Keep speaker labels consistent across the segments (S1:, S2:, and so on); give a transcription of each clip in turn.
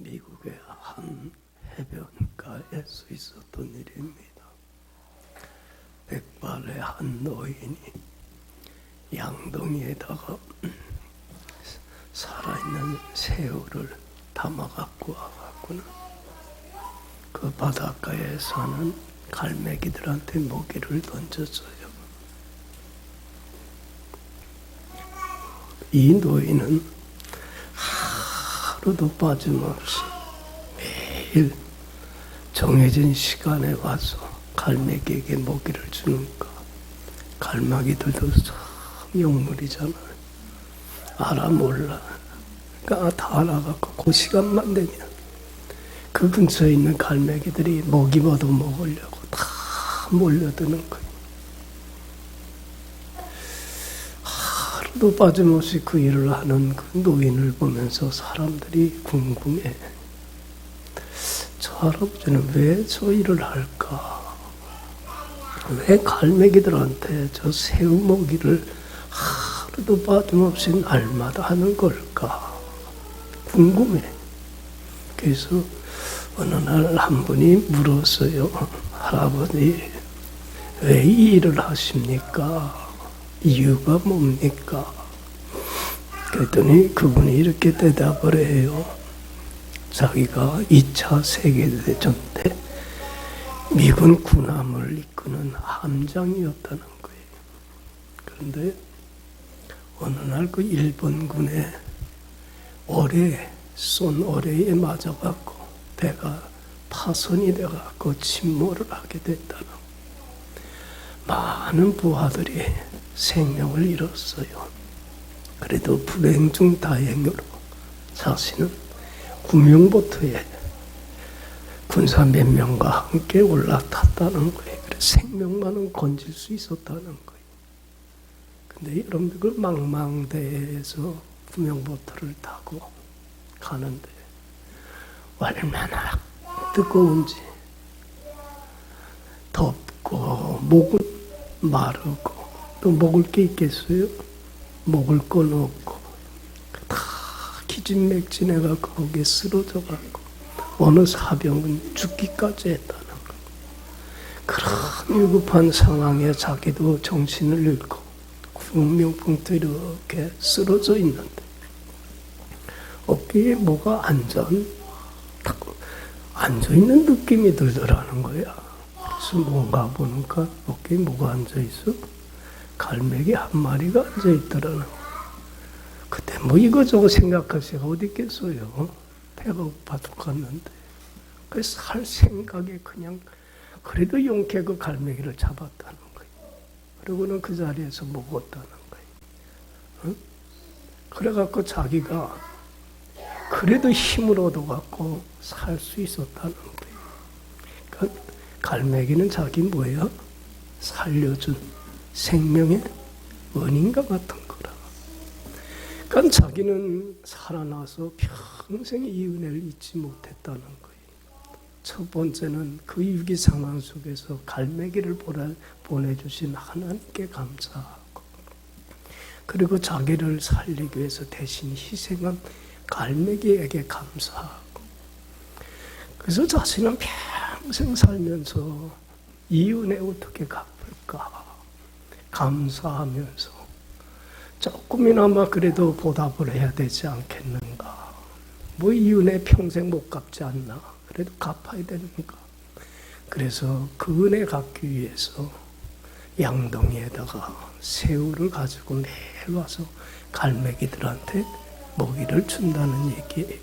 S1: 미국의 한 해변가에서 있었던 일입니다. 백발의 한 노인이 양동이에다가 살아있는 새우를 담아갖고 와갖고는 그 바닷가에 사는 갈매기들한테 먹이를 던졌어요. 이 노인은 하루도 빠짐없이 매일 정해진 시간에 와서 갈매기에게 먹이를 주니까 갈매기들도 참 영물이잖아요. 알아 몰라. 그러니까 다 알아갖고 그 시간만 되면 그 근처에 있는 갈매기들이 먹이 얻어 먹으려고 다 몰려드는 거예요. 하루도 빠짐없이 그 일을 하는 그 노인을 보면서 사람들이 궁금해. 저 할아버지는 왜 저 일을 할까? 왜 갈매기들한테 저 새우 먹이를 하루도 빠짐없이 날마다 하는 걸까? 궁금해. 그래서 어느 날 한 분이 물었어요. 할아버지, 왜 이 일을 하십니까? 이유가 뭡니까? 그랬더니 그분이 이렇게 대답을 해요. 자기가 2차 세계대전 때 미군 군함을 이끄는 함장이었다는 거예요. 그런데 어느 날 그 일본군의 쏜 어뢰에 맞아갖고 배가 파손이 돼갖고 침몰을 하게 됐다는 거예요. 많은 부하들이 생명을 잃었어요. 그래도 불행 중 다행으로 자신은 구명보트에 군사 몇 명과 함께 올라탔다는 거예요. 그래서 생명만은 건질 수 있었다는 거예요. 근데 여러분들 그 망망대해에서 구명보트를 타고 가는데 얼마나 뜨거운지 덥고 목은 마르고 또 먹을 게 있겠어요? 먹을 건 없고 다 기진맥진해갖고 거기에 쓰러져갖고 어느 사병은 죽기까지 했다는 거. 그런 위급한 상황에 자기도 정신을 잃고 구명봉투에 이렇게 쓰러져 있는데 어깨에 뭐가 앉아있는 느낌이 들더라는 거야. 그래서 뭔가 보니까 어깨에 뭐가 앉아있어? 갈매기 한 마리가 앉아있더라는 거야. 그때 뭐 이거저거 생각할 새가 어디 있겠어요? 배가 고파 죽겠는데. 그래서 할 생각에 그냥 그래도 용케 그 갈매기를 잡았다는 거예요. 그리고는 그 자리에서 먹었다는 거예요. 응? 그래갖고 자기가 그래도 힘을 얻어갖고 살 수 있었다는 거예요. 그러니까 갈매기는 자기 뭐야? 살려준 생명의 원인과 같은 거라. 그러니까 자기는 살아나서 평생 이 은혜를 잊지 못했다는 거예요. 첫 번째는 그 위기 상황 속에서 갈매기를 보내주신 하나님께 감사하고, 그리고 자기를 살리기 위해서 대신 희생한 갈매기에게 감사하고, 그래서 자신은 평생 살면서 이 은혜 어떻게 갚을까 감사하면서 조금이나마 그래도 보답을 해야 되지 않겠는가. 뭐 이 은혜 평생 못 갚지 않나. 그래도 갚아야 되는가. 그래서 그 은혜 갚기 위해서 양동이에다가 새우를 가지고 매일 와서 갈매기들한테 먹이를 준다는 얘기예요.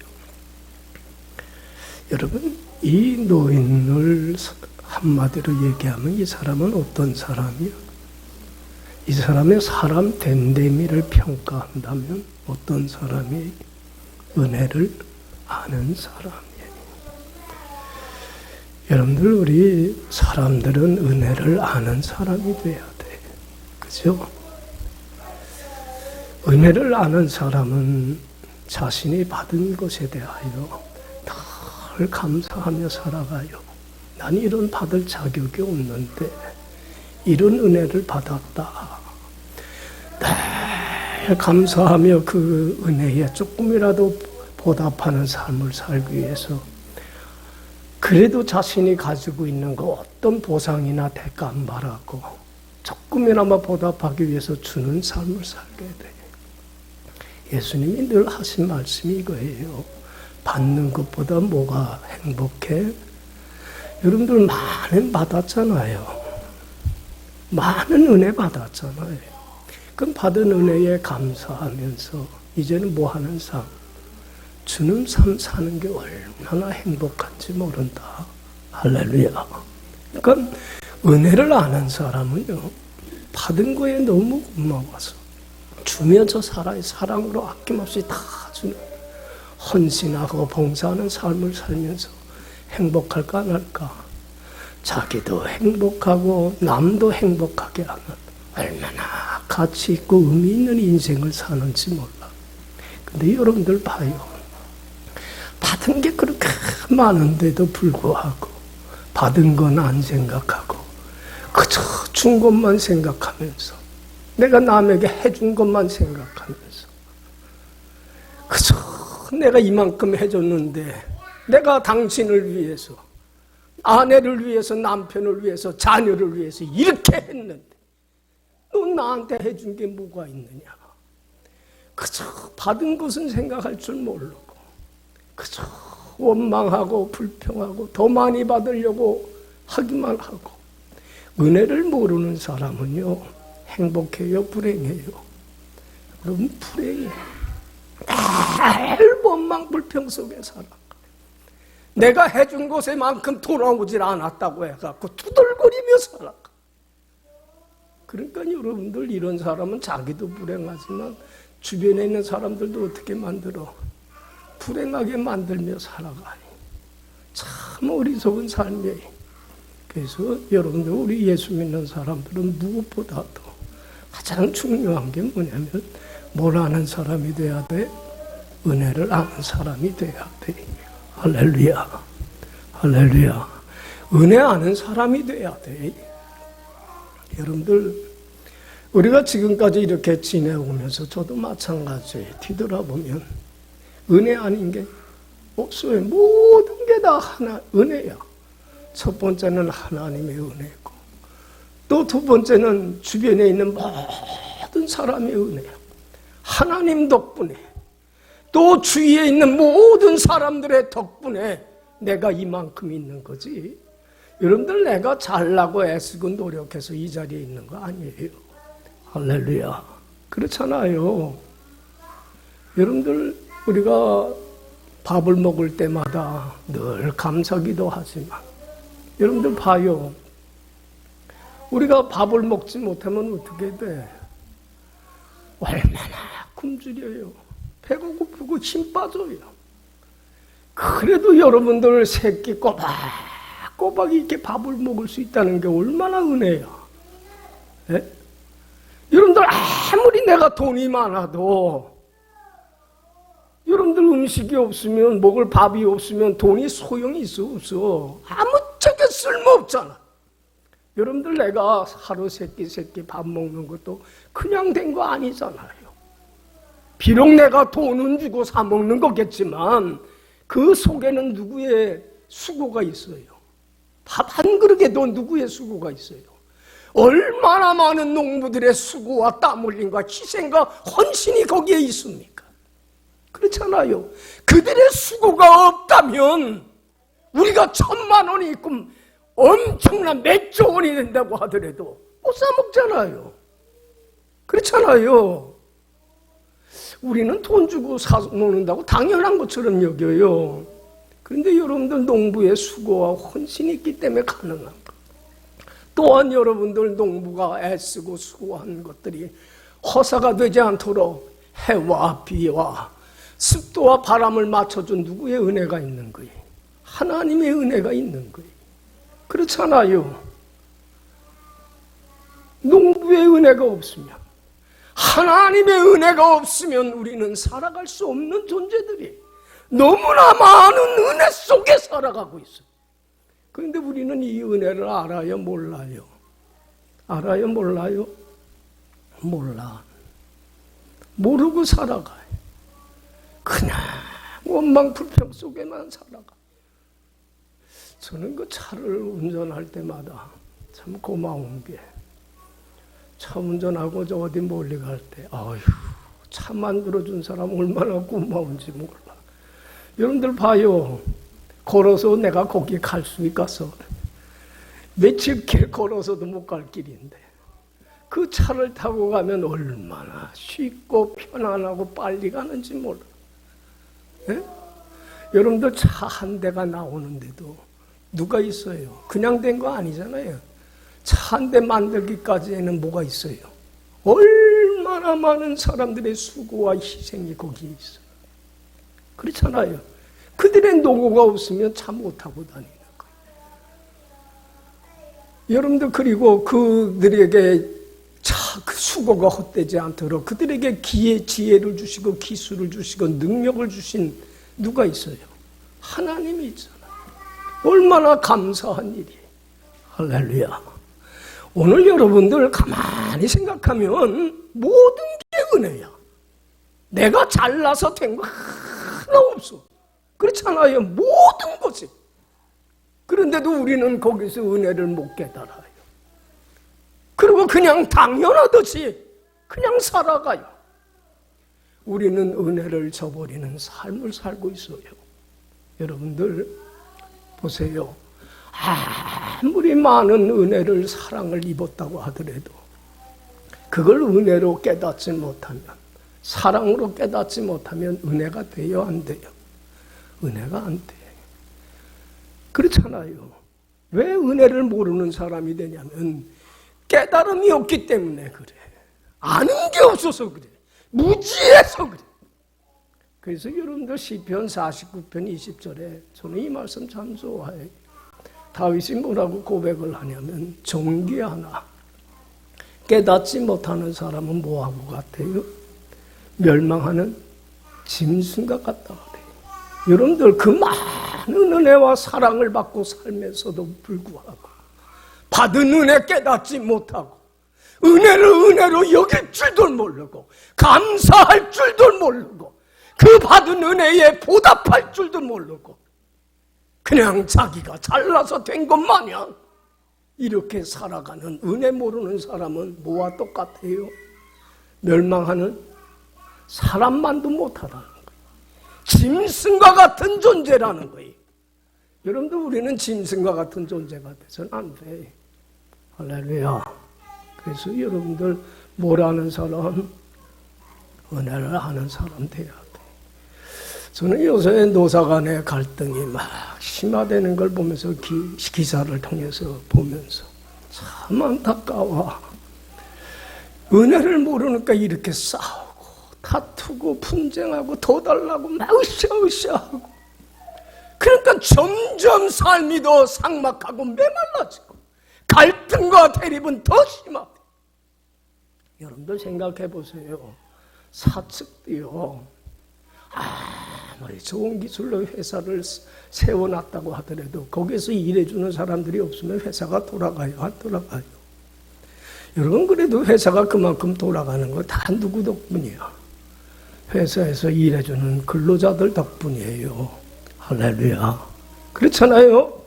S1: 여러분, 이 노인을 한마디로 얘기하면 이 사람은 어떤 사람이요? 이 사람의 사람 됨됨이를 평가한다면 어떤 사람이 은혜를 아는 사람이에요. 여러분들, 우리 사람들은 은혜를 아는 사람이 돼야 돼. 그죠? 은혜를 아는 사람은 자신이 받은 것에 대하여 늘 감사하며 살아가요. 난 이런 받을 자격이 없는데 이런 은혜를 받았다. 늘 감사하며 그 은혜에 조금이라도 보답하는 삶을 살기 위해서 그래도 자신이 가지고 있는 거 어떤 보상이나 대가 안 바라고 조금이나마 보답하기 위해서 주는 삶을 살게 돼. 예수님이 늘 하신 말씀이 이거예요. 받는 것보다 뭐가 행복해? 여러분들 많은 받았잖아요. 많은 은혜 받았잖아요. 그럼 받은 은혜에 감사하면서 이제는 뭐 하는 삶? 주는 삶 사는 게 얼마나 행복한지 모른다. 할렐루야. 그러니까 은혜를 아는 사람은요, 받은 거에 너무 고마워서 주면서 살아요. 사랑으로 아낌없이 다 주는, 헌신하고 봉사하는 삶을 살면서 행복할까 안 할까? 자기도 행복하고 남도 행복하게 하는 얼마나 가치 있고 의미 있는 인생을 사는지 몰라. 근데 여러분들 봐요. 받은 게 그렇게 많은데도 불구하고 받은 건 안 생각하고 그저 준 것만 생각하면서 내가 남에게 해준 것만 생각하면서 그저 내가 이만큼 해줬는데 내가 당신을 위해서, 아내를 위해서, 남편을 위해서, 자녀를 위해서 이렇게 했는데 너 나한테 해준 게 뭐가 있느냐. 그저 받은 것은 생각할 줄 모르고 그저 원망하고 불평하고 더 많이 받으려고 하기만 하고. 은혜를 모르는 사람은요, 행복해요, 불행해요? 여러분, 불행해요. 늘 원망 불평 속에 살아. 내가 해준 것에만큼 돌아오질 않았다고 해갖고 투덜거리며 살아. 그러니까 여러분들, 이런 사람은 자기도 불행하지만 주변에 있는 사람들도 어떻게 만들어? 불행하게 만들며 살아가니. 참 어리석은 삶이에요. 그래서 여러분들, 우리 예수 믿는 사람들은 무엇보다도 가장 중요한 게 뭐냐면, 뭘 아는 사람이 돼야 돼? 은혜를 아는 사람이 돼야 돼. 할렐루야. 할렐루야. 은혜 아는 사람이 돼야 돼. 여러분들, 우리가 지금까지 이렇게 지내오면서 저도 마찬가지예요. 뒤돌아보면 은혜 아닌 게 없어요. 모든 게 다 하나 은혜야. 첫 번째는 하나님의 은혜고, 또 두 번째는 주변에 있는 모든 사람의 은혜야. 하나님 덕분에, 또 주위에 있는 모든 사람들의 덕분에 내가 이만큼 있는 거지. 여러분들, 내가 잘나고 애쓰고 노력해서 이 자리에 있는 거 아니에요. 할렐루야. 그렇잖아요. 여러분들, 우리가 밥을 먹을 때마다 늘 감사기도 하지만, 여러분들 봐요. 우리가 밥을 먹지 못하면 어떻게 돼? 얼마나 굶주려요. 배가 고프고 힘 빠져요. 그래도 여러분들 새끼 꼬박 이렇게 밥을 먹을 수 있다는 게 얼마나 은혜야. 예? 여러분들, 아무리 내가 돈이 많아도 여러분들 음식이 없으면, 먹을 밥이 없으면 돈이 소용이 있어 없어? 아무짝에 쓸모없잖아. 여러분들, 내가 하루 세 끼 밥 먹는 것도 그냥 된 거 아니잖아요. 비록 내가 돈은 주고 사 먹는 거겠지만 그 속에는 누구의 수고가 있어요? 밥 한 그릇에도 누구의 수고가 있어요? 얼마나 많은 농부들의 수고와 땀 흘림과 희생과 헌신이 거기에 있습니까? 그렇잖아요. 그들의 수고가 없다면 우리가 1,000만 원이 있고 엄청난 몇 조 원이 된다고 하더라도 못 사 먹잖아요. 그렇잖아요. 우리는 돈 주고 사 먹는다고 당연한 것처럼 여겨요. 그런데 여러분들, 농부의 수고와 헌신이 있기 때문에 가능한 것. 또한 여러분들, 농부가 애쓰고 수고한 것들이 허사가 되지 않도록 해와 비와 습도와 바람을 맞춰준 누구의 은혜가 있는 거예요? 하나님의 은혜가 있는 거예요. 그렇잖아요. 농부의 은혜가 없으면, 하나님의 은혜가 없으면 우리는 살아갈 수 없는 존재들이 너무나 많은 은혜 속에 살아가고 있어요. 그런데 우리는 이 은혜를 알아요, 몰라요? 알아요, 몰라요? 몰라. 모르고 살아가요. 그냥 원망 불평 속에만 살아가. 저는 그 차를 운전할 때마다 참 고마운 게, 차 운전하고 저 어디 멀리 갈 때, 아휴, 차 만들어준 사람 얼마나 고마운지 몰라. 여러분들 봐요. 걸어서 내가 거기 갈 수 있겠어? 며칠 길 걸어서도 못 갈 길인데 그 차를 타고 가면 얼마나 쉽고 편안하고 빨리 가는지 몰라. 네? 여러분들 차 한 대가 나오는데도 누가 있어요? 그냥 된 거 아니잖아요. 차 한 대 만들기까지에는 뭐가 있어요? 얼마나 많은 사람들의 수고와 희생이 거기에 있어요. 그렇잖아요. 그들의 노고가 없으면 차 못 타고 다니는 거예요. 여러분들, 그리고 그들에게 그 수고가 헛되지 않도록 그들에게 지혜를 주시고 기술을 주시고 능력을 주신 누가 있어요? 하나님이 있잖아요. 얼마나 감사한 일이에요. 할렐루야. 오늘 여러분들 가만히 생각하면 모든 게 은혜야. 내가 잘나서 된 거 하나 없어. 그렇잖아요. 모든 것이. 그런데도 우리는 거기서 은혜를 못 깨달아요. 그리고 그냥 당연하듯이 그냥 살아가요. 우리는 은혜를 저버리는 삶을 살고 있어요. 여러분들 보세요. 아무리 많은 은혜를, 사랑을 입었다고 하더라도 그걸 은혜로 깨닫지 못하면, 사랑으로 깨닫지 못하면 은혜가 돼요, 안 돼요? 은혜가 안 돼. 그렇잖아요. 왜 은혜를 모르는 사람이 되냐면 깨달음이 없기 때문에 그래. 아는 게 없어서 그래. 무지해서 그래. 그래서 여러분들 시편 49편 20절에 저는 이 말씀 참 좋아해요. 다윗이 뭐라고 고백을 하냐면, 존귀하나 깨닫지 못하는 사람은 뭐하고 같아요? 멸망하는 짐승과 같다 그래요. 여러분들, 그 많은 은혜와 사랑을 받고 살면서도 불구하고 받은 은혜 깨닫지 못하고 은혜로 여길 줄도 모르고 감사할 줄도 모르고 그 받은 은혜에 보답할 줄도 모르고 그냥 자기가 잘나서 된 것 마냥 이렇게 살아가는 은혜 모르는 사람은 뭐와 똑같아요? 멸망하는 사람만도 못하다는 거예요. 짐승과 같은 존재라는 거예요. 여러분들, 우리는 짐승과 같은 존재가 돼서는 안 돼. 할렐루야. 그래서 여러분들, 뭘 아는 사람? 은혜를 아는 사람 돼야 돼. 저는 요새 노사 간의 갈등이 막 심화되는 걸 보면서 기사를 통해서 보면서 참 안타까워. 은혜를 모르니까 이렇게 싸우고 다투고 분쟁하고 더 달라고 막 으쌰으쌰하고, 그러니까 점점 삶이 더 삭막하고 메말라지고 갈등과 대립은 더 심하대. 여러분들 생각해 보세요. 사측도요, 아무리 좋은 기술로 회사를 세워놨다고 하더라도 거기에서 일해주는 사람들이 없으면 회사가 돌아가요, 안 돌아가요? 여러분, 그래도 회사가 그만큼 돌아가는 거 다 누구 덕분이야? 회사에서 일해주는 근로자들 덕분이에요. 할렐루야. 그렇잖아요.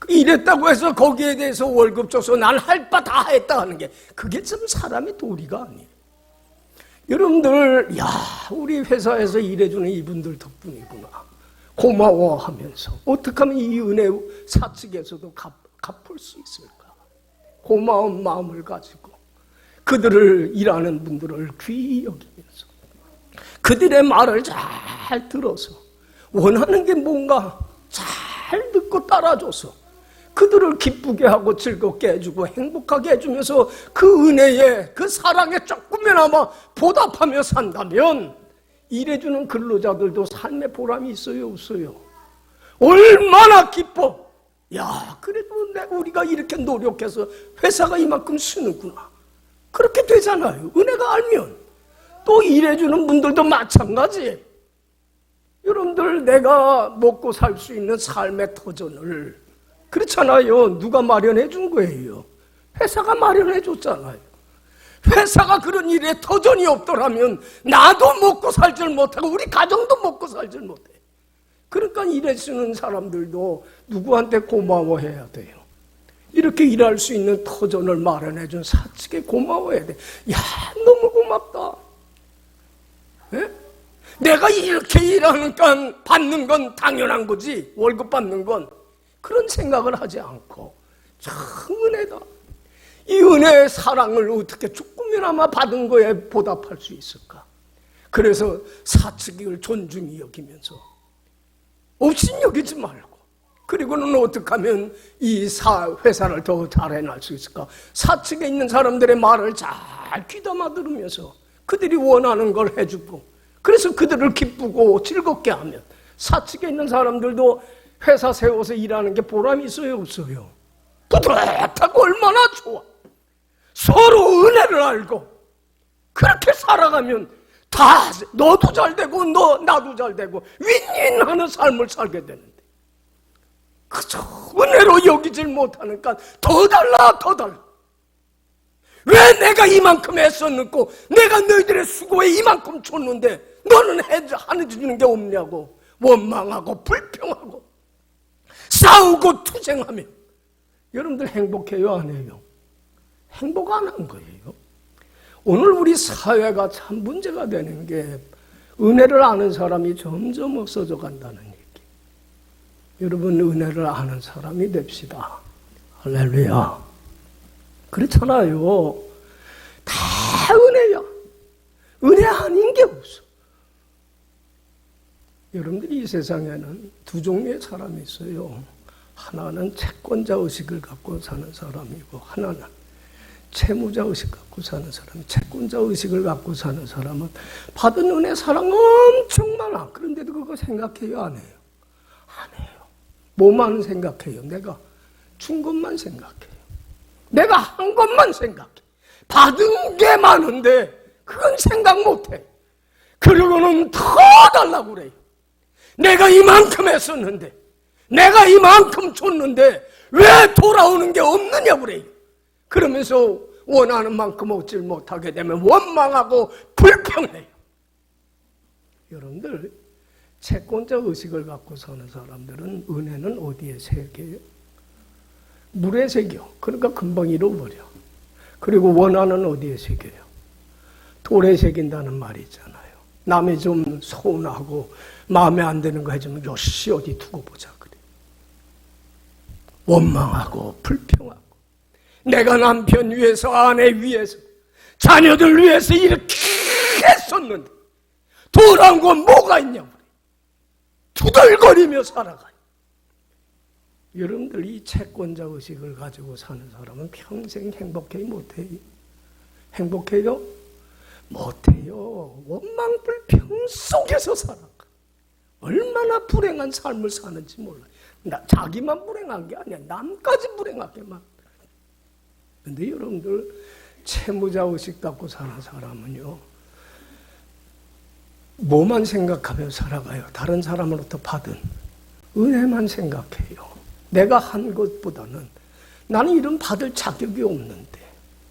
S1: 일했다고 해서 거기에 대해서 월급 줘서 난 할 바 다 했다 하는 게, 그게 좀 사람의 도리가 아니에요. 여러분들, 야, 우리 회사에서 일해주는 이분들 덕분이구나, 고마워하면서 어떻게 하면 이 은혜 사측에서도 갚을 수 있을까? 고마운 마음을 가지고 그들을, 일하는 분들을 귀히 여기면서 그들의 말을 잘 들어서 원하는 게 뭔가 잘 듣고 따라줘서 그들을 기쁘게 하고 즐겁게 해주고 행복하게 해주면서 그 은혜에, 그 사랑에 조금이나마 보답하며 산다면 일해주는 근로자들도 삶의 보람이 있어요, 없어요? 얼마나 기뻐! 야, 그래도 우리가 이렇게 노력해서 회사가 이만큼 쓰는구나. 그렇게 되잖아요. 은혜가 알면. 또 일해주는 분들도 마찬가지. 여러분들, 내가 먹고 살 수 있는 삶의 터전을, 그렇잖아요, 누가 마련해 준 거예요? 회사가 마련해 줬잖아요. 회사가 그런 일에 터전이 없더라면 나도 먹고 살질 못하고 우리 가정도 먹고 살질 못해. 그러니까 일해 쓰는 사람들도 누구한테 고마워해야 돼요. 이렇게 일할 수 있는 터전을 마련해준 사측에 고마워해야 돼. 야, 너무 고맙다. 예? 내가 이렇게 일하니까 받는 건 당연한 거지, 월급 받는 건. 그런 생각을 하지 않고 참 은혜다. 이 은혜의 사랑을 어떻게 조금이나마 받은 거에 보답할 수 있을까? 그래서 사측을 존중히 여기면서 없인 여기지 말고, 그리고는 어떻게 하면 이 회사를 더 잘 해낼 수 있을까? 사측에 있는 사람들의 말을 잘 귀담아 들으면서 그들이 원하는 걸 해주고, 그래서 그들을 기쁘고 즐겁게 하면 사측에 있는 사람들도 회사 세워서 일하는 게 보람이 있어요, 없어요? 뿌듯하고 얼마나 좋아. 서로 은혜를 알고 그렇게 살아가면 다 너도 잘 되고 나도 잘 되고 윈윈하는 삶을 살게 되는데, 그저 은혜로 여기질 못하니까 더 달라. 왜 내가 이만큼 애썼고 내가 너희들의 수고에 이만큼 줬는데 너는 해주는 게 없냐고 원망하고 불평하고 싸우고 투쟁하며. 여러분들 행복해요, 안 해요? 행복 안 한 거예요. 오늘 우리 사회가 참 문제가 되는 게 은혜를 아는 사람이 점점 없어져 간다는 얘기. 여러분, 은혜를 아는 사람이 됩시다. 할렐루야. 그렇잖아요. 다 은혜야. 은혜 아닌 게 없어. 여러분들이 이 세상에는 두 종류의 사람이 있어요. 하나는 채권자 의식을 갖고 사는 사람이고, 하나는 채무자 의식 갖고 사는 사람. 채권자 의식을 갖고 사는 사람은 받은 은혜 사랑 엄청 많아. 그런데도 그거 생각해요, 안 해요? 안 해요. 뭐만 생각해요? 내가 준 것만 생각해요. 내가 한 것만 생각해. 받은 게 많은데 그건 생각 못해. 그러고는 더 달라고 그래요. 내가 이만큼 했었는데, 내가 이만큼 줬는데 왜 돌아오는 게 없느냐고 그래요. 그러면서 원하는 만큼 얻질 못하게 되면 원망하고 불평해요. 여러분들, 채권자 의식을 갖고 사는 사람들은 은혜는 어디에 새겨요? 물에 새겨. 그러니까 금방 잃어버려. 그리고 원하는 어디에 새겨요? 돌에 새긴다는 말이 있잖아요. 남이 좀 서운하고 마음에 안 드는 거 해주면 요시 어디 두고 보자 그래. 원망하고 불평하고, 내가 남편 위해서, 아내 위해서, 자녀들 위해서 이렇게 했었는데 돌아온 건 뭐가 있냐고 그래. 투덜거리며 살아가요. 여러분들, 이 채권자 의식을 가지고 사는 사람은 평생 행복해요, 못해요? 행복해요? 못해요. 원망 불평 속에서 살아가. 얼마나 불행한 삶을 사는지 몰라요. 자기만 불행한 게 아니야. 남까지 불행하게 만들어요. 근데 여러분들, 채무자 의식 갖고 사는 사람은요, 뭐만 생각하며 살아가요? 다른 사람으로부터 받은 은혜만 생각해요. 내가 한 것보다는 나는 이런 받을 자격이 없는데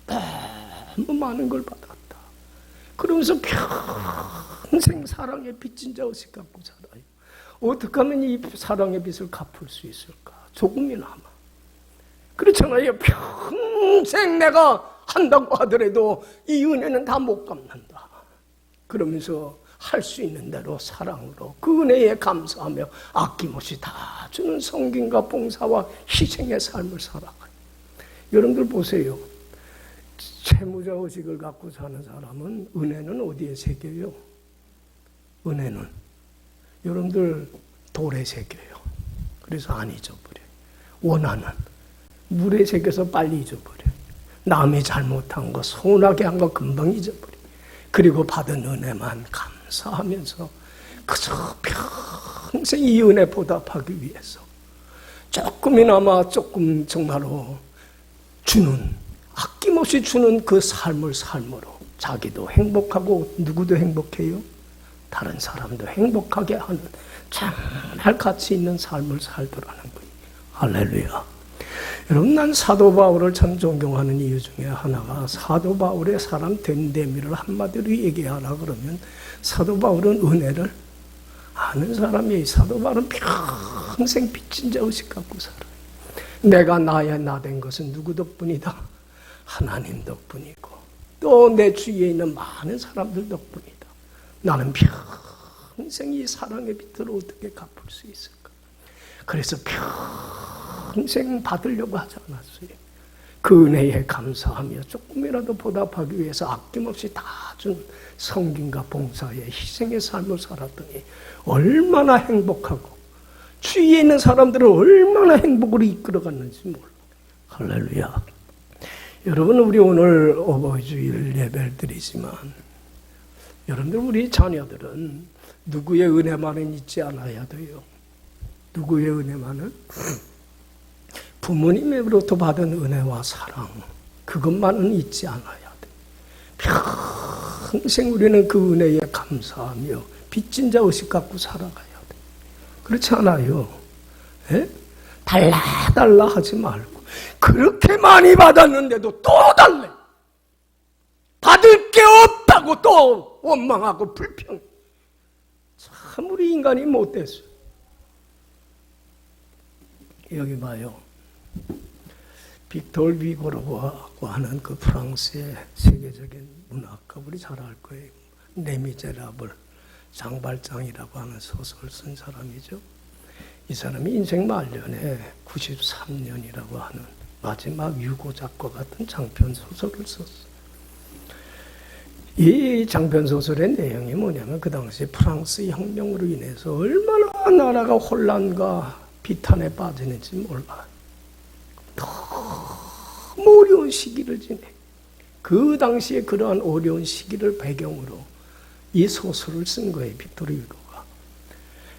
S1: 너무 많은 걸 받았다. 그러면서 평생 사랑의 빚진 자 의식 갖고 살아요. 어떻게 하면 이 사랑의 빚을 갚을 수 있을까? 조금이나마. 그렇잖아요. 평생 내가 한다고 하더라도 이 은혜는 다 못 갚는다. 그러면서 할 수 있는 대로 사랑으로 그 은혜에 감사하며 아낌없이 다 주는 성김과 봉사와 희생의 삶을 살아가요. 여러분들 보세요. 채무자 의식을 갖고 사는 사람은 은혜는 어디에 새겨요? 은혜는 여러분들 돌에 새겨요. 그래서 안 잊어버려요. 원하는 물에 새겨서 빨리 잊어버려요. 남이 잘못한 거, 서운하게 한 거 금방 잊어버려요. 그리고 받은 은혜만 감사하면서 그저 평생 이 은혜 보답하기 위해서 조금이나마 조금 정말로 주는, 아낌없이 주는 그 삶을 삶으로 자기도 행복하고 누구도 행복해요? 다른 사람도 행복하게 하는 정말 가치 있는 삶을 살더라는 거예요. 할렐루야. 여러분, 난 사도 바울을 참 존경하는 이유 중에 하나가, 사도 바울의 사람 됨됨이를 한마디로 얘기하라 그러면 사도 바울은 은혜를 많은 사람이 사도 바울은 평생 빚진 자 의식 갖고 살아요. 내가 나의 나 된 것은 누구 덕분이다? 하나님 덕분이고 또 내 주위에 있는 많은 사람들 덕분이다. 나는 평생 이 사랑의 빚을 어떻게 갚을 수 있을까? 그래서 평생 받으려고 하지 않았어요. 그 은혜에 감사하며 조금이라도 보답하기 위해서 아낌없이 다 준 성김과 봉사의 희생의 삶을 살았더니 얼마나 행복하고 주위에 있는 사람들을 얼마나 행복으로 이끌어갔는지 몰라. 할렐루야. 여러분, 우리 오늘 어버이주일 예배를 드리지만 여러분들, 우리 자녀들은 누구의 은혜만은 잊지 않아야 돼요. 누구의 은혜만은? 부모님으로부터 받은 은혜와 사랑, 그것만은 잊지 않아야 돼. 평생 우리는 그 은혜에 감사하며 빚진 자 의식 갖고 살아가야 돼. 그렇지 않아요? 에? 달라 하지 말고, 그렇게 많이 받았는데도 또 달래. 받을 게 없다고 또 원망하고 불평. 참 우리 인간이 못됐어요. 여기 봐요. 빅토르 위고르고라고 하는 그 프랑스의 세계적인 문학가, 우리 잘 알 거예요. 레미제라블, 장발장이라고 하는 소설을 쓴 사람이죠. 이 사람이 인생 말년에 93년이라고 하는 마지막 유고작과 같은 장편 소설을 썼어요. 이 장편 소설의 내용이 뭐냐면, 그 당시 프랑스 혁명으로 인해서 얼마나 나라가 혼란과 비탄에 빠지는지 몰라요. 너무 어려운 시기를 지내. 그 당시에 그러한 어려운 시기를 배경으로 이 소설을 쓴 거예요, 빅토르 위고가.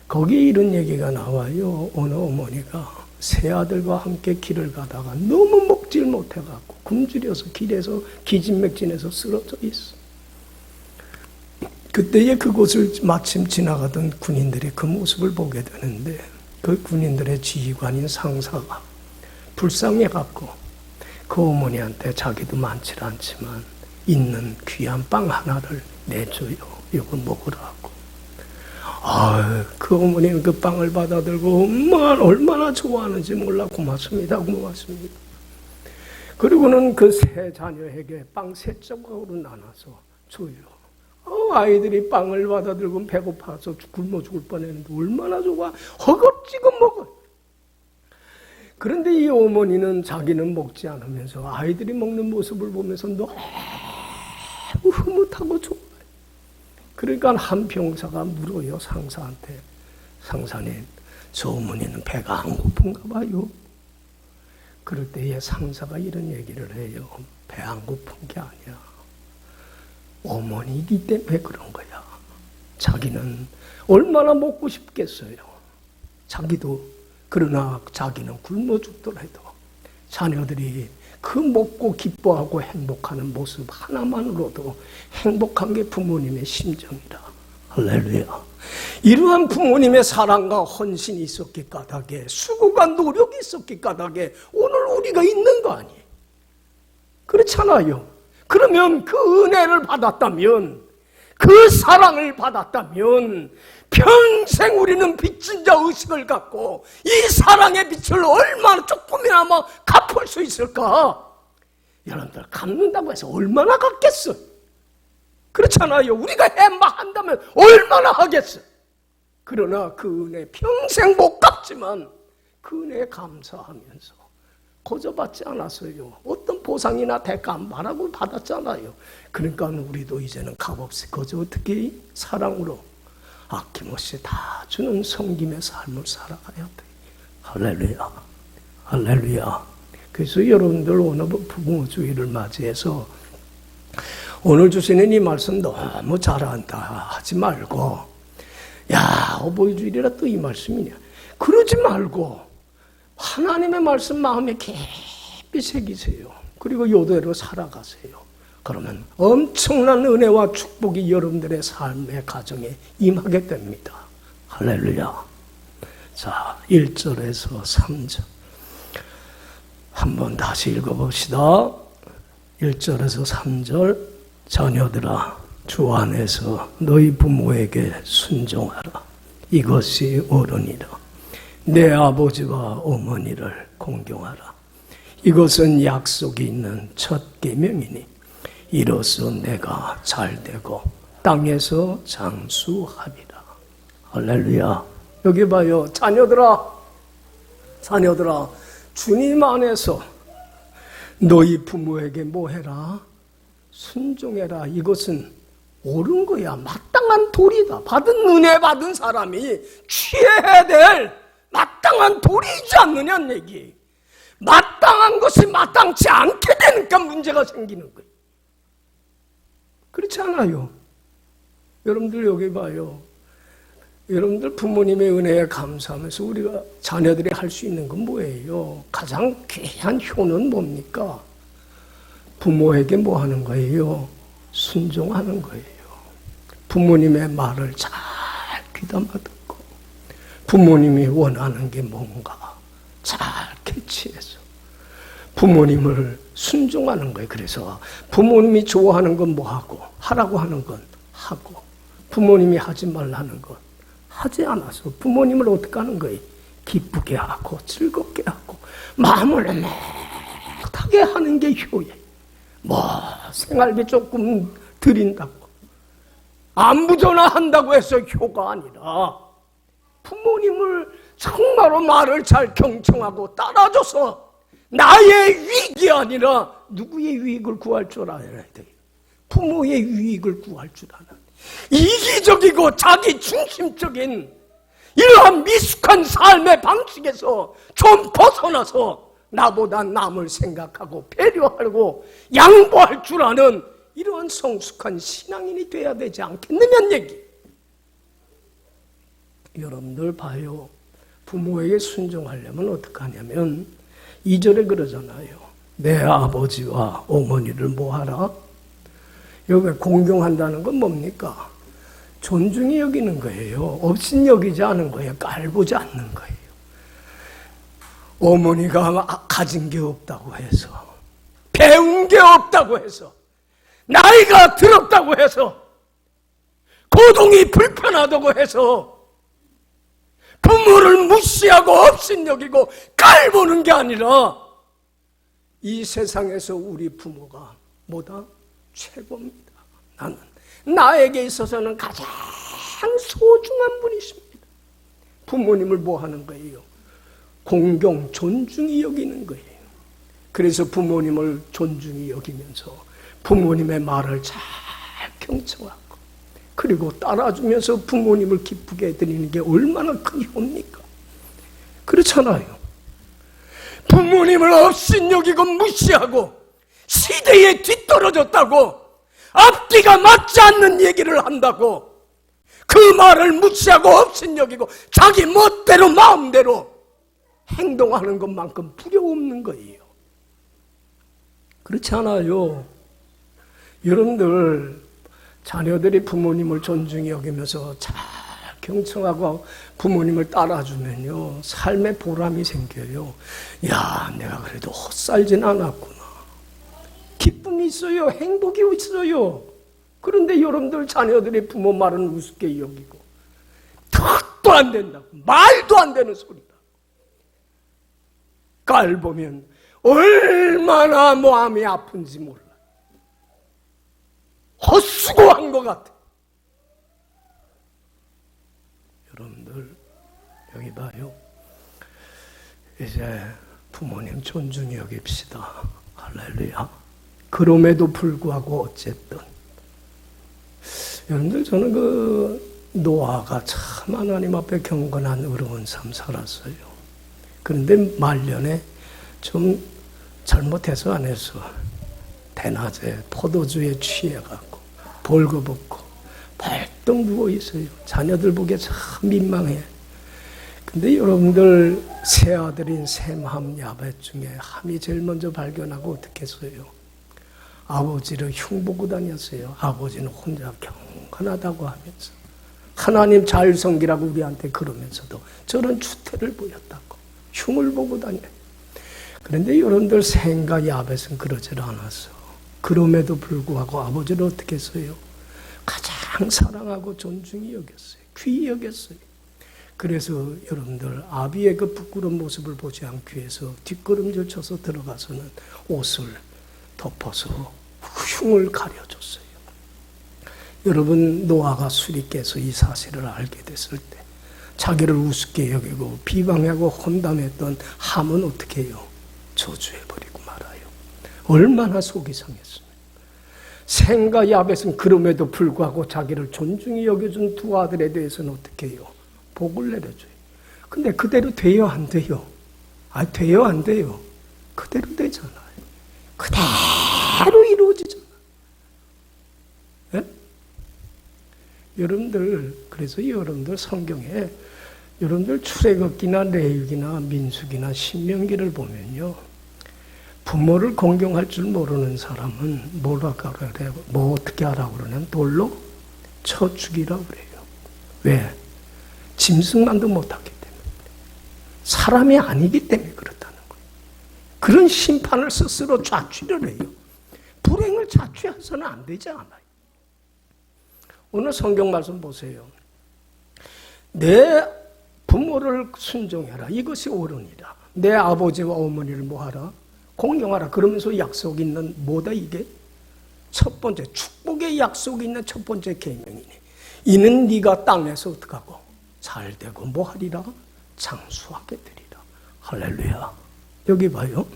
S1: 거기에 이런 얘기가 나와요. 어느 어머니가 세 아들과 함께 길을 가다가 너무 먹질 못해갖고 굶주려서 길에서 기진맥진해서 쓰러져 있어. 그때에 그곳을 마침 지나가던 군인들이 그 모습을 보게 되는데, 그 군인들의 지휘관인 상사가 불쌍해갖고 그 어머니한테 자기도 많지 않지만 있는 귀한 빵 하나를 내줘요. 이거 먹으라고. 그 어머니는 그 빵을 받아들고 얼마나 좋아하는지 몰라. 고맙습니다. 고맙습니다. 그리고는 그 세 자녀에게 빵 3조각으로 나눠서 줘요. 아이들이 빵을 받아들고 배고파서 굶어 죽을 뻔했는데 얼마나 좋아. 허겁지겁 먹어. 그런데 이 어머니는 자기는 먹지 않으면서 아이들이 먹는 모습을 보면서 너무 흐뭇하고 좋아요. 그러니까 한 병사가 물어요, 상사한테. 상사님, 저 어머니는 배가 안 고픈가 봐요. 그럴 때에 상사가 이런 얘기를 해요. 배 안 고픈 게 아니야. 어머니이기 때문에 그런 거야. 자기는 얼마나 먹고 싶겠어요. 자기도. 그러나 자기는 굶어 죽더라도 자녀들이 그 먹고 기뻐하고 행복하는 모습 하나만으로도 행복한 게 부모님의 심정이라. 할렐루야. 이러한 부모님의 사랑과 헌신이 있었기 까닭에, 수고가 노력이 있었기 까닭에 오늘 우리가 있는 거 아니에요. 그렇잖아요. 그러면 그 은혜를 받았다면, 그 사랑을 받았다면 평생 우리는 빚진 자 의식을 갖고 이 사랑의 빛을 얼마나 조금이나마 갚을 수 있을까? 여러분들, 갚는다고 해서 얼마나 갚겠어? 그렇잖아요. 우리가 한다면 얼마나 하겠어? 그러나 그 은혜 평생 못 갚지만 그 은혜에 감사하면서 거저받지 않았어요. 어떤 보상이나 대가 안 바라고 받았잖아요. 그러니까 우리도 이제는 값없이 거저 어떻게 사랑으로 아낌없이 다 주는 섬김의 삶을 살아가야 돼. 할렐루야. 할렐루야. 그래서 여러분들 오늘 부모주의를 맞이해서 오늘 주시는 이 말씀 너무 잘한다 하지 말고, 야, 어버이주일이라 또 이 말씀이냐, 그러지 말고 하나님의 말씀 마음에 깊이 새기세요. 그리고 이대로 살아가세요. 그러면 엄청난 은혜와 축복이 여러분들의 삶의 가정에 임하게 됩니다. 할렐루야. 자, 1절에서 3절 한번 다시 읽어봅시다. 1절에서 3절. 자녀들아, 주 안에서 너희 부모에게 순종하라. 이것이 옳으니라. 내 아버지와 어머니를 공경하라. 이것은 약속이 있는 첫 계명이니 이로써 내가 잘되고 땅에서 장수하리라. 할렐루야. 여기 봐요. 자녀들아, 주님 안에서 너희 부모에게 뭐 해라? 순종해라. 이것은 옳은 거야. 마땅한 도리다. 받은 은혜 받은 사람이 취해야 될 마땅한 도리이지 않느냐는 얘기. 마땅한 것이 마땅치 않게 되니까 문제가 생기는 거예요. 그렇지 않아요? 여러분들 여기 봐요. 여러분들 부모님의 은혜에 감사하면서 우리가 자녀들이 할 수 있는 건 뭐예요? 가장 귀한 효는 뭡니까? 부모에게 뭐 하는 거예요? 순종하는 거예요. 부모님의 말을 잘 귀담아 듣고 부모님이 원하는 게 뭔가 잘 캐치해서 부모님을 순종하는 거예요. 그래서 부모님이 좋아하는 건 뭐 하고 하라고 하는 건 하고 부모님이 하지 말라는 건 하지 않아서 부모님을 어떻게 하는 거예요? 기쁘게 하고 즐겁게 하고 마음을 애매하게 하는 게 효예요. 뭐 생활비 조금 드린다고 안부 전화한다고 해서 효가 아니라 부모님을 정말로 말을 잘 경청하고 따라줘서 나의 유익이 아니라 누구의 유익을 구할 줄 알아야 돼요. 부모의 유익을 구할 줄 아는 이기적이고 자기중심적인 이러한 미숙한 삶의 방식에서 좀 벗어나서 나보다 남을 생각하고 배려하고 양보할 줄 아는 이러한 성숙한 신앙인이 돼야 되지 않겠느냐는 얘기. 여러분들 봐요. 부모에게 순종하려면 어떻게 하냐면 2절에 그러잖아요. 내 아버지와 어머니를 뭐하라? 여기 공경한다는 건 뭡니까? 존중히 여기는 거예요. 업신여기지 않은 거예요. 깔보지 않는 거예요. 어머니가 가진 게 없다고 해서 배운 게 없다고 해서 나이가 들었다고 해서 고동이 불편하다고 해서 부모를 무시하고 업신여기고 깔보는 게 아니라 이 세상에서 우리 부모가 뭐다? 최고입니다. 나는 나에게 있어서는 가장 소중한 분이십니다. 부모님을 뭐 하는 거예요? 공경, 존중히 여기는 거예요. 그래서 부모님을 존중히 여기면서 부모님의 말을 잘 경청하고 그리고 따라주면서 부모님을 기쁘게 해드리는 게 얼마나 큰 효입니까? 그렇잖아요. 부모님을 업신여기고 무시하고 시대에 뒤떨어졌다고 앞뒤가 맞지 않는 얘기를 한다고 그 말을 무시하고 업신여기고 자기 멋대로 마음대로 행동하는 것만큼 두려움 없는 거예요. 그렇지 않아요? 여러분들 자녀들이 부모님을 존중히 여기면서 잘 경청하고 부모님을 따라주면요 삶의 보람이 생겨요. 야, 내가 그래도 헛살진 않았구나. 기쁨이 있어요. 행복이 있어요. 그런데 여러분들 자녀들이 부모 말은 우습게 여기고 턱도 안 된다고 말도 안 되는 소리다. 깔보면 얼마나 마음이 아픈지 몰라. 헛수고한 것 같아. 여러분들 여기 봐요. 이제 부모님 존중히 여깁시다. 할렐루야. 그럼에도 불구하고 어쨌든 여러분들 저는 그 노아가 참 하나님 앞에 경건한 의로운 삶 살았어요. 그런데 말년에 좀 잘못해서 안 해서 대낮에 포도주에 취해갖고 벌거벗고 벌떡 누워있어요. 자녀들 보기에 참 민망해. 근데 여러분들 새 아들인 샘함 야벳 중에 함이 제일 먼저 발견하고 어떻게 했어요? 아버지를 흉보고 다녔어요. 아버지는 혼자 경건하다고 하면서 하나님 잘 섬기라고 우리한테 그러면서도 저런 추태를 보였다고 흉을 보고 다녀요. 그런데 여러분들 샘과 야벳은 그러질 않았어. 그럼에도 불구하고 아버지를 어떻게 했어요? 가장 사랑하고 존중히 여겼어요. 귀히 여겼어요. 그래서 여러분들 아비의 그 부끄러운 모습을 보지 않기 위해서 뒷걸음질 쳐서 들어가서는 옷을 덮어서 흉을 가려줬어요. 여러분, 노아가 술이 깨서 이 사실을 알게 됐을 때 자기를 우습게 여기고 비방하고 혼담했던 함은 어떻게 해요? 저주해버리고 말아요. 얼마나 속이 상했습니까? 셈과 야벳은 그럼에도 불구하고 자기를 존중히 여겨준 두 아들에 대해서는 어떻게 해요? 복을 내려줘요. 근데 그대로 돼요, 안 돼요? 돼요, 안 돼요? 그대로 되잖아요. 그대로 이루어지잖아요. 예? 여러분들, 그래서 여러분들 성경에 여러분들 출애굽기나 레위기나 민수기나 신명기를 보면요, 부모를 공경할 줄 모르는 사람은 뭐라고 그래요? 뭐 어떻게 하라고 그러냐면 돌로 쳐 죽이라고 그래요. 왜? 짐승만도 못하기 때문에. 사람이 아니기 때문에 그렇다는 거예요. 그런 심판을 스스로 자취를 해요. 불행을 자취해서는 안 되지 않아요. 오늘 성경 말씀 보세요. 내 부모를 순종해라. 이것이 옳으니라. 내 아버지와 어머니를 뭐하라? 공경하라. 그러면서 약속이 있는 뭐다 이게? 첫 번째 축복의 약속이 있는 첫 번째 계명이네. 이는 네가 땅에서 어떻게 하고 잘 되고 뭐하리라? 장수하게 되리라. 할렐루야. 여기 봐요.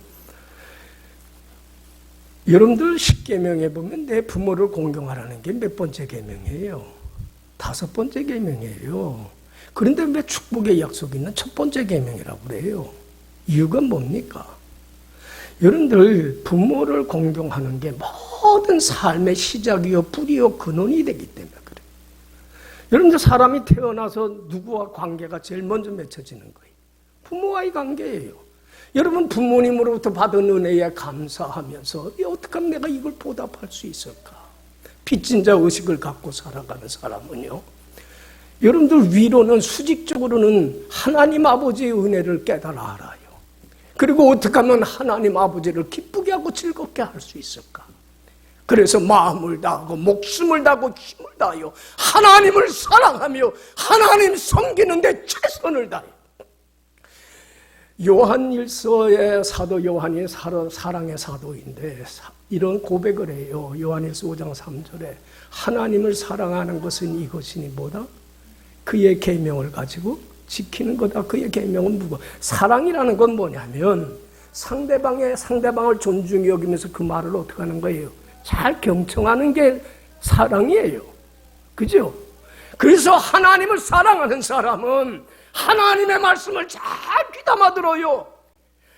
S1: 여러분들 10계명에 보면 내 부모를 공경하라는 게 몇 번째 계명이에요? 5번째 계명이에요. 그런데 왜 축복의 약속이 있는 첫 번째 계명이라고 그래요? 이유가 뭡니까? 여러분들 부모를 공경하는 게 모든 삶의 시작이요 뿌리요 근원이 되기 때문에 그래요. 여러분들 사람이 태어나서 누구와 관계가 제일 먼저 맺혀지는 거예요? 부모와의 관계예요. 여러분 부모님으로부터 받은 은혜에 감사하면서 어떻게 하면 내가 이걸 보답할 수 있을까? 빚진 자 의식을 갖고 살아가는 사람은요, 여러분들 위로는 수직적으로는 하나님 아버지의 은혜를 깨달아 알아요. 그리고 어떻게 하면 하나님 아버지를 기쁘게 하고 즐겁게 할 수 있을까? 그래서 마음을 다하고 목숨을 다하고 힘을 다하여 하나님을 사랑하며 하나님 섬기는 데 최선을 다해요. 요한일서의 사도 요한이 사랑의 사도인데 이런 고백을 해요. 요한일서 5장 3절에 하나님을 사랑하는 것은 이것이니 뭐다? 그의 계명을 가지고 지키는 거다. 그의 계명은 무엇? 사랑이라는 건 뭐냐면 상대방을 존중히 여기면서 그 말을 어떻게 하는 거예요? 잘 경청하는 게 사랑이에요. 그죠? 그래서 하나님을 사랑하는 사람은 하나님의 말씀을 잘 귀담아 들어요.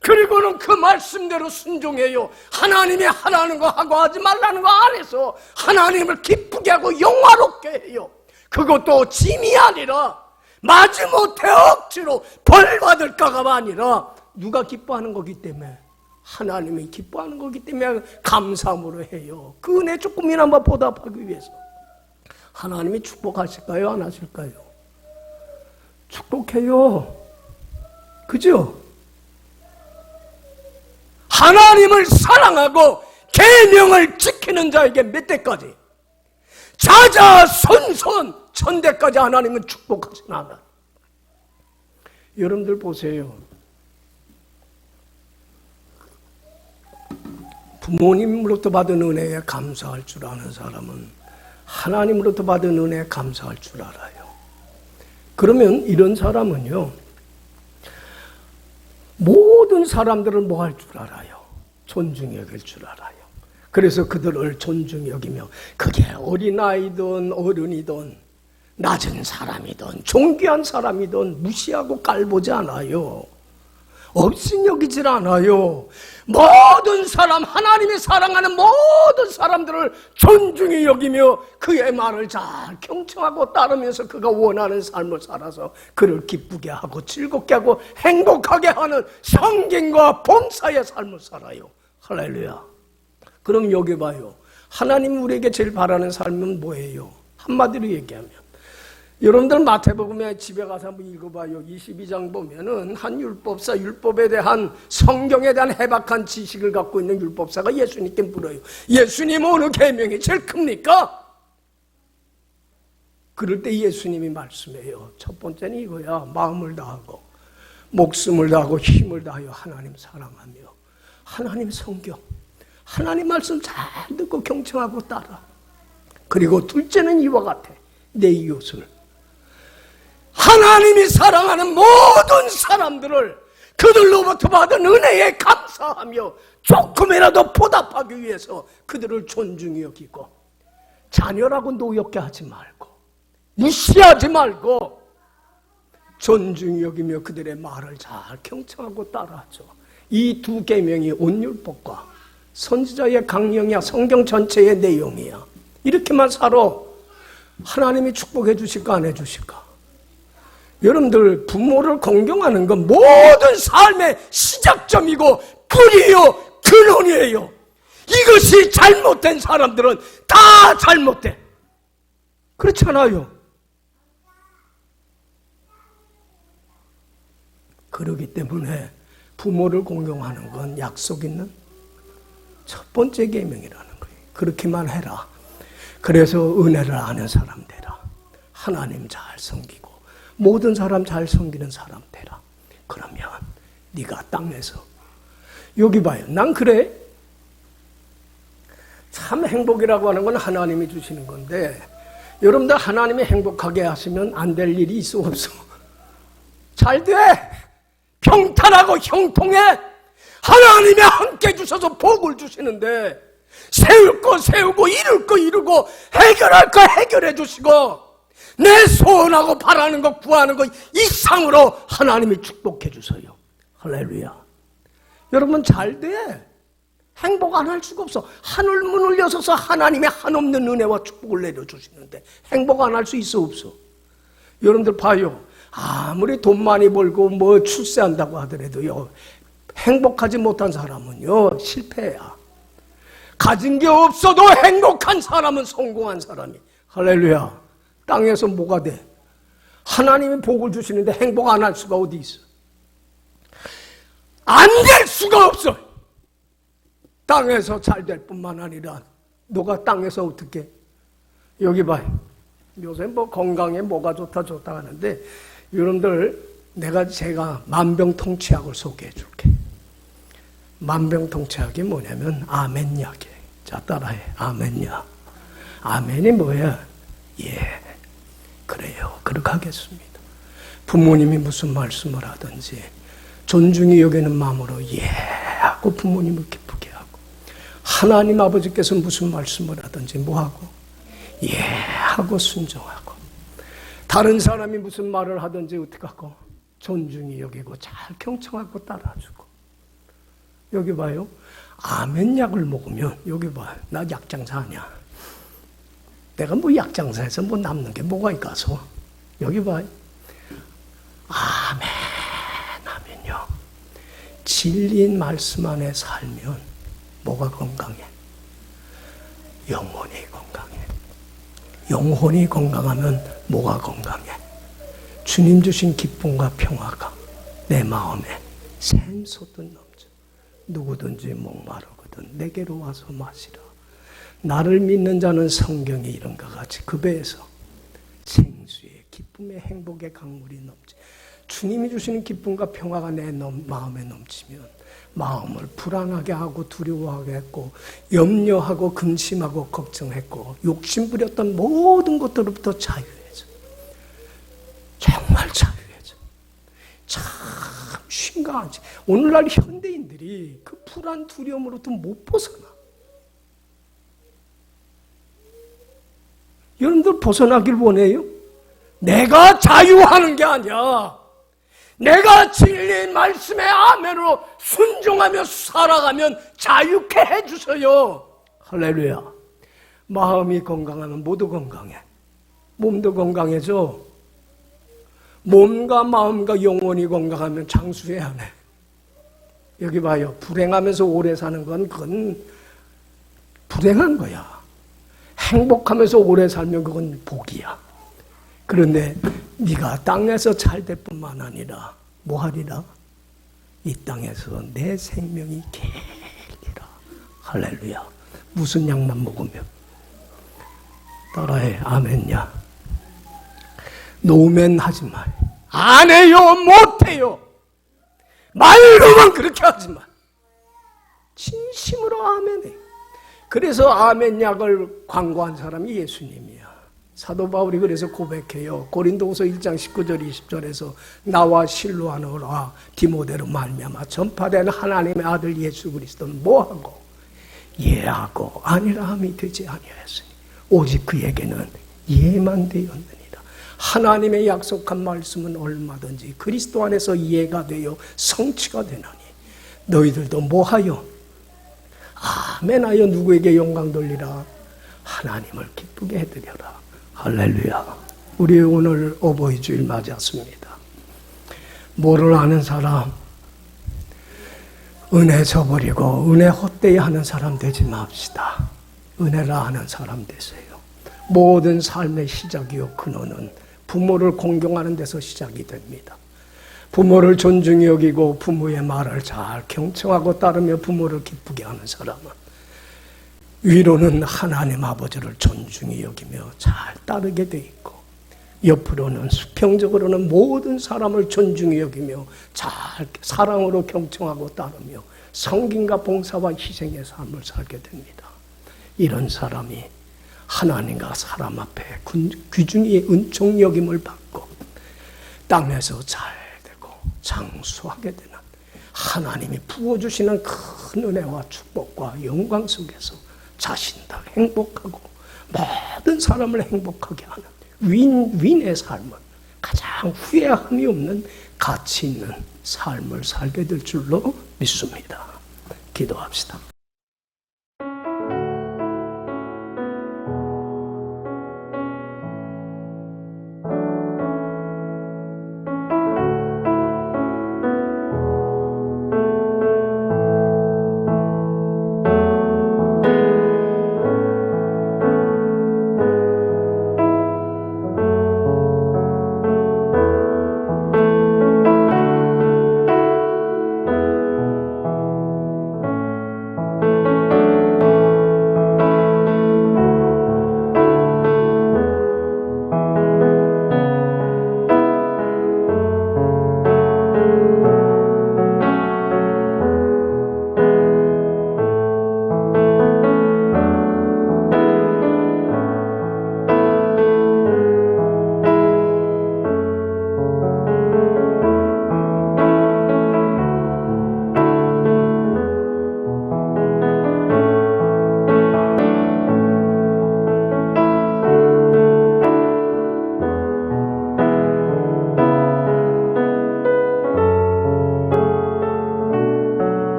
S1: 그리고는 그 말씀대로 순종해요. 하나님이 하라는 거 하고 하지 말라는 거 안에서 하나님을 기쁘게 하고 영화롭게 해요. 그것도 짐이 아니라 마지못해 억지로 벌 받을까가 아니라 누가 기뻐하는 거기 때문에, 하나님이 기뻐하는 거기 때문에 감사함으로 해요. 그 은혜 조금이나마 보답하기 위해서. 하나님이 축복하실까요? 안 하실까요? 축복해요. 그죠? 하나님을 사랑하고 계명을 지키는 자에게 몇 대까지? 자자손손 천대까지 하나님은 축복하진 않아요. 여러분들 보세요. 부모님으로부터 받은 은혜에 감사할 줄 아는 사람은 하나님으로부터 받은 은혜에 감사할 줄 알아요. 그러면 이런 사람은요, 모든 사람들을 뭐 할 줄 알아요? 존중히 여길 줄 알아요. 그래서 그들을 존중히 여기며 그게 어린아이든 어른이든 낮은 사람이든 존귀한 사람이든 무시하고 깔보지 않아요. 없인 여기질 않아요. 모든 사람, 하나님이 사랑하는 모든 사람들을 존중히 여기며 그의 말을 잘 경청하고 따르면서 그가 원하는 삶을 살아서 그를 기쁘게 하고 즐겁게 하고 행복하게 하는 성경과 봉사의 삶을 살아요. 할렐루야. 그럼 여기 봐요. 하나님 우리에게 제일 바라는 삶은 뭐예요? 한마디로 얘기하면, 여러분들 마태복음에 집에 가서 한번 읽어봐요. 22장 보면은 한 율법사, 율법에 대한, 성경에 대한 해박한 지식을 갖고 있는 율법사가 예수님께 물어요. 예수님 어느 계명이 제일 큽니까? 그럴 때 예수님이 말씀해요. 첫 번째는 이거야. 마음을 다하고 목숨을 다하고 힘을 다하여 하나님 사랑하며 하나님 성경, 하나님 말씀 잘 듣고 경청하고 따라. 그리고 둘째는 이와 같아. 내 이웃을. 하나님이 사랑하는 모든 사람들을 그들로부터 받은 은혜에 감사하며 조금이라도 보답하기 위해서 그들을 존중히 여기고 자녀라고 노엽게 하지 말고 무시하지 말고 존중히 여기며 그들의 말을 잘 경청하고 따라하죠. 이 두 계명이 온율법과 선지자의 강령이야. 성경 전체의 내용이야. 이렇게만 살아 하나님이 축복해 주실까 안 해 주실까? 여러분들 부모를 공경하는 건 모든 삶의 시작점이고 뿌리요 근원이에요. 이것이 잘못된 사람들은 다 잘못돼. 그렇잖아요. 그렇기 때문에 부모를 공경하는 건 약속 있는 첫 번째 계명이라는 거예요. 그렇게만 해라. 그래서 은혜를 아는 사람 되라. 하나님 잘 섬기고 모든 사람 잘 섬기는 사람 되라. 그러면 네가 땅에서 여기 봐요. 난 그래. 참 행복이라고 하는 건 하나님이 주시는 건데 여러분들 하나님이 행복하게 하시면 안 될 일이 있어 없어? 잘 돼. 평탄하고 형통해. 하나님이 함께 주셔서 복을 주시는데 세울 거 세우고 이룰 거 이루고 해결할 거 해결해 주시고 내 소원하고 바라는 거 구하는 거 이상으로 하나님이 축복해 주세요. 할렐루야. 여러분 잘 돼. 행복 안 할 수가 없어. 하늘 문을 여서서 하나님의 한없는 은혜와 축복을 내려주시는데 행복 안 할 수 있어 없어? 여러분들 봐요. 아무리 돈 많이 벌고 뭐 출세한다고 하더라도요 행복하지 못한 사람은요 실패야. 가진 게 없어도 행복한 사람은 성공한 사람이. 할렐루야. 땅에서 뭐가 돼? 하나님이 복을 주시는데 행복 안 할 수가 어디 있어? 안 될 수가 없어. 땅에서 잘 될 뿐만 아니라 너가 땅에서 어떻게 여기 봐요. 요새 뭐 건강에 뭐가 좋다 하는데 여러분들 제가 만병통치약을 소개해 줄게. 만병통치약이 뭐냐면 아멘약이에요. 자 따라해. 아멘약. 아멘이 뭐야? 예 그래요. 그렇게 하겠습니다. 부모님이 무슨 말씀을 하든지 존중이 여기는 마음으로 예 하고 부모님을 기쁘게 하고 하나님 아버지께서 무슨 말씀을 하든지 뭐하고 예 하고 순종하고 다른 사람이 무슨 말을 하든지 어떻게 하고 존중이 여기고 잘 경청하고 따라주고. 여기 봐요. 아멘 약을 먹으면 여기 봐요. 나 약장사 아니야. 내가 뭐 약장사에서 뭐 남는 게 뭐가 있겠어. 여기 봐요. 아멘 하면요 진리인 말씀 안에 살면 뭐가 건강해? 영혼이 건강해. 영혼이 건강하면 뭐가 건강해? 주님 주신 기쁨과 평화가 내 마음에 샘솟듯 넘쳐. 누구든지 목마르거든 내게로 와서 마시라. 나를 믿는 자는 성경이 이런 것 같이 그 배에서 생수의 기쁨의 행복의 강물이 넘치. 주님이 주시는 기쁨과 평화가 내 마음에 넘치면 마음을 불안하게 하고 두려워하게 했고 염려하고 근심하고 걱정했고 욕심 부렸던 모든 것들로부터 자유해져. 정말 자유해져. 참 심각하지. 오늘날 현대인들이 그 불안 두려움으로부터 못 벗어나. 여러분들 벗어나길 원해요? 내가 자유하는 게 아니야. 내가 진리의 말씀에 아멘으로 순종하며 살아가면 자유케 해주세요. 할렐루야. 마음이 건강하면 모두 건강해. 몸도 건강해져. 몸과 마음과 영혼이 건강하면 장수해야 해. 여기 봐요. 불행하면서 오래 사는 건 그건 불행한 거야. 행복하면서 오래 살면 그건 복이야. 그런데 네가 땅에서 잘 될 뿐만 아니라 뭐 하리라? 이 땅에서 내 생명이 길리라. 할렐루야. 무슨 약만 먹으면? 따라해. 아멘야. 노면 하지 마요. 안 해요, 못 해요. 말로만 그렇게 하지 마. 진심으로 아멘해. 그래서 아멘 약을 광고한 사람이 예수님이야. 사도 바울이 그래서 고백해요. 고린도후서 1장 19절 20절에서 나와 실로하노라 디모데로 말미암아 전파된 하나님의 아들 예수 그리스도는 뭐하고 예하고 아니라함이 되지 아니하였으니 오직 그에게는 예만 되었느니라. 하나님의 약속한 말씀은 얼마든지 그리스도 안에서 이해가 되어 성취가 되나니 너희들도 뭐하여 아멘하여 누구에게 영광 돌리라 하나님을 기쁘게 해드려라. 할렐루야. 우리 오늘 어버이 주일 맞았습니다. 뭐를 아는 사람 은혜 저버리고 은혜 헛되이 하는 사람 되지 맙시다. 은혜라 하는 사람 되세요. 모든 삶의 시작이요 근원은 부모를 공경하는 데서 시작이 됩니다. 부모를 존중히 여기고 부모의 말을 잘 경청하고 따르며 부모를 기쁘게 하는 사람은 위로는 하나님 아버지를 존중히 여기며 잘 따르게 돼 있고 옆으로는 수평적으로는 모든 사람을 존중히 여기며 잘 사랑으로 경청하고 따르며 성김과 봉사와 희생의 삶을 살게 됩니다. 이런 사람이 하나님과 사람 앞에 귀중히 은총 여김을 받고 땅에서 잘 되고 장수하게 되는 하나님이 부어주시는 큰 은혜와 축복과 영광 속에서 자신도 행복하고 모든 사람을 행복하게 하는 윈윈의 삶은 가장 후회함이 없는 가치 있는 삶을 살게 될 줄로 믿습니다. 기도합시다.